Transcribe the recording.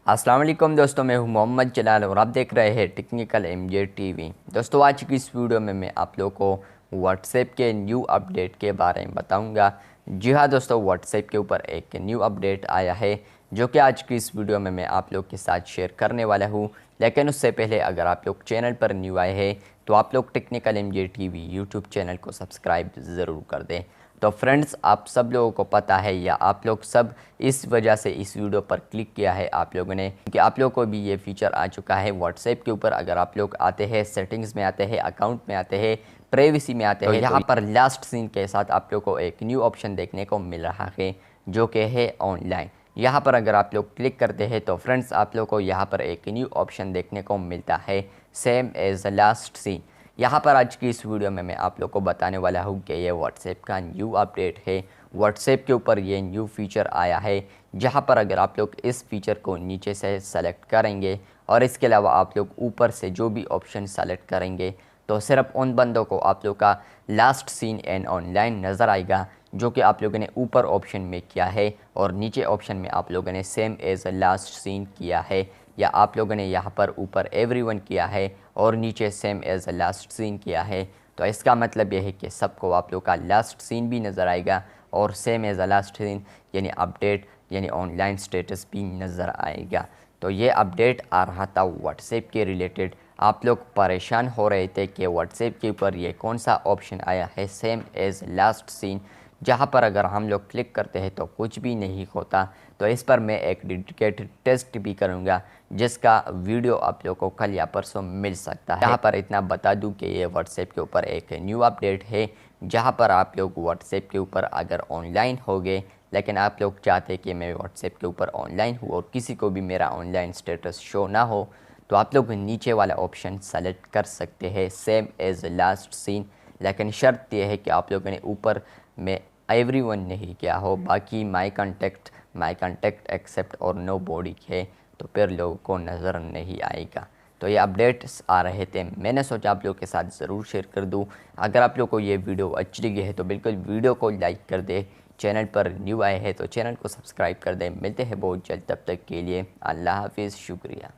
अस्सलाम वालेकुम दोस्तों, मैं हूं मोहम्मद जलाल और आप देख रहे हैं टेक्निकल एमजे टीवी। दोस्तों, आज की इस वीडियो में मैं आप लोगों को व्हाट्सएप के न्यू अपडेट के बारे में बताऊंगा। जी हाँ दोस्तों, व्हाट्सएप के ऊपर एक न्यू अपडेट आया है जो कि आज की इस वीडियो में मैं आप लोग के साथ शेयर करने वाला हूँ। लेकिन उससे पहले अगर आप लोग चैनल पर न्यू आए हैं तो आप लोग technical MJ TV YouTube channel को सब्सक्राइब ज़रूर कर दें। तो फ्रेंड्स, आप सब लोगों को पता है या आप लोग सब इस वजह से इस वीडियो पर क्लिक किया है आप लोगों ने, क्योंकि आप लोगों को भी ये फीचर आ चुका है व्हाट्सएप के ऊपर। अगर आप लोग आते हैं सेटिंग्स में, आते हैं अकाउंट में, आते हैं प्राइवेसी में, आते हैं तो यहाँ पर लास्ट सीन के साथ आप लोग को एक न्यू ऑप्शन देखने को मिल रहा है जो कि है ऑनलाइन। यहाँ पर अगर आप लोग क्लिक करते हैं तो फ्रेंड्स आप लोग को यहाँ पर एक न्यू ऑप्शन देखने को मिलता है, सेम एज लास्ट सीन। यहाँ पर आज की इस वीडियो में मैं आप लोग को बताने वाला हूँ कि ये व्हाट्सएप का न्यू अपडेट है। व्हाट्सएप के ऊपर ये न्यू फीचर आया है जहाँ पर अगर आप लोग इस फीचर को नीचे से सेलेक्ट करेंगे और इसके अलावा आप लोग ऊपर से जो भी ऑप्शन सेलेक्ट करेंगे तो सिर्फ उन बंदों को आप लोग का लास्ट सीन एंड ऑनलाइन नज़र आएगा जो कि आप लोगों ने ऊपर ऑप्शन में किया है और नीचे ऑप्शन में आप लोगों ने सेम एज लास्ट सीन किया है, या आप लोगों ने यहाँ पर ऊपर एवरीवन किया है और नीचे सेम एज लास्ट सीन किया है। तो इसका मतलब यह है कि सबको आप लोग का लास्ट सीन भी नज़र आएगा और सेम एज लास्ट सीन यानी अपडेट यानी ऑनलाइन स्टेटस भी नज़र आएगा। तो ये अपडेट आ रहा था व्हाट्सएप के रिलेटेड। आप लोग परेशान हो रहे थे कि व्हाट्सएप के ऊपर ये कौन सा ऑप्शन आया है सेम एज लास्ट सीन, जहाँ पर अगर हम लोग क्लिक करते हैं तो कुछ भी नहीं होता। तो इस पर मैं एक डेडिकेटेड टेस्ट भी करूँगा जिसका वीडियो आप लोग को कल या परसों मिल सकता है। यहाँ पर इतना बता दूँ कि ये व्हाट्सएप के ऊपर एक न्यू अपडेट है जहाँ पर आप लोग व्हाट्सएप के ऊपर अगर ऑनलाइन हो गए लेकिन आप लोग चाहते हैं कि मैं व्हाट्सएप के ऊपर ऑनलाइन हूँ और किसी को भी मेरा ऑनलाइन स्टेटस शो ना हो, तो आप लोग नीचे वाला ऑप्शन सेलेक्ट कर सकते हैं सेम एज लास्ट सीन। लेकिन शर्त यह है कि आप लोगों ने ऊपर में एवरीवन नहीं किया हो, बाकी माय कांटेक्ट एक्सेप्ट और नो बॉडी है तो फिर लोगों को नज़र नहीं आएगा। तो ये अपडेट्स आ रहे थे, मैंने सोचा आप लोगों के साथ ज़रूर शेयर कर दूं। अगर आप लोग को ये वीडियो अच्छी लगी है तो बिल्कुल वीडियो को लाइक कर दे, चैनल पर न्यू आए हैं तो चैनल को सब्सक्राइब कर दें। मिलते हैं बहुत जल्द, तब तक के लिए अल्लाह हाफिज़, शुक्रिया।